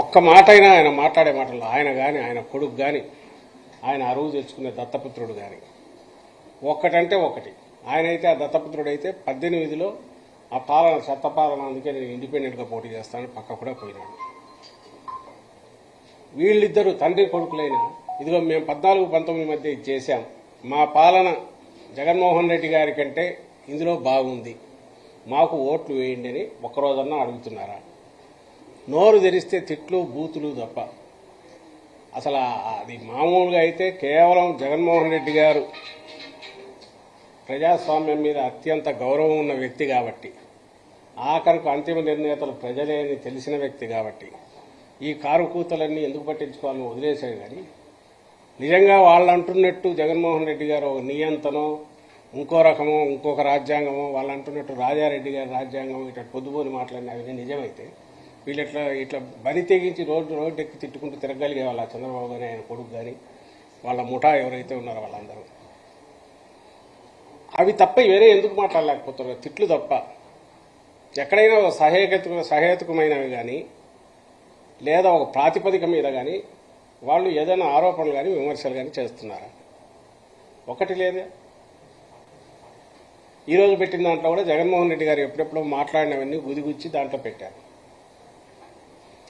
ఒక్క మాట అయినా ఆయన మాట్లాడే మాటల్లో ఆయన కానీ ఆయన కొడుకు కానీ ఆయన అరువు తెచ్చుకునే దత్తపుత్రుడు కానీ ఒక్కటంటే ఒకటి. ఆయన అయితే ఆ దత్తపుత్రుడు అయితే 18లో ఆ పాలన చెత్తపాలన, అందుకే నేను ఇండిపెండెంట్గా పోటీ చేస్తానని పక్క కూడా పోయినాడు. వీళ్ళిద్దరూ తండ్రి కొడుకులైన ఇదిగో మేము 14-19 మధ్య ఇది చేశాం, మా పాలన జగన్మోహన్ రెడ్డి గారి కంటే ఇందులో బాగుంది, మాకు ఓట్లు వేయండి అని ఒక్కరోజన్నా అడుగుతున్నారా? నోరు తెరిస్తే తిట్లు బూతులు తప్ప. అసలు అది మామూలుగా అయితే కేవలం జగన్మోహన్ రెడ్డి గారు ప్రజాస్వామ్యం మీద అత్యంత గౌరవం ఉన్న వ్యక్తి కాబట్టి, ఆఖరకు అంతిమ నిర్ణేతలు ప్రజలే అని తెలిసిన వ్యక్తి కాబట్టి ఈ కారు కూతలన్నీ ఎందుకు పట్టించుకోవాలని వదిలేశాడు. కానీ నిజంగా వాళ్ళు అంటున్నట్టు జగన్మోహన్ రెడ్డి గారు ఒక నియంతనో ఇంకో రకమో ఇంకొక రాజ్యాంగమో వాళ్ళు అంటున్నట్టు రాజారెడ్డి గారి రాజ్యాంగం ఇట్లా పొద్దుపోని మాట్లాడిన అవన్నీ నిజమైతే వీళ్ళు ఇట్లా బరి తెగించి రోడ్డు ఎక్కి తిట్టుకుంటూ తిరగలిగే వాళ్ళ చంద్రబాబు గారి ఆయన కొడుకు కానీ వాళ్ళ ముఠా ఎవరైతే ఉన్నారో వాళ్ళందరూ అవి తప్ప వేరే ఎందుకు మాట్లాడలేకపోతున్నారు? తిట్లు తప్ప. ఎక్కడైనా ఒక సహేతుకమైనవి కానీ లేదా ఒక ప్రాతిపదిక మీద కానీ వాళ్ళు ఏదైనా ఆరోపణలు కానీ విమర్శలు కానీ చేస్తున్నారా? ఒకటి లేదా. ఈరోజు పెట్టిన దాంట్లో కూడా జగన్మోహన్ రెడ్డి గారు ఎప్పుడెప్పుడో మాట్లాడినవన్నీ గుదిగుచ్చి దాంట్లో పెట్టారు.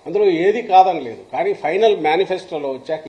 అందులో ఏది కాదని లేదు, కానీ ఫైనల్ మేనిఫెస్టోలో వచ్చాక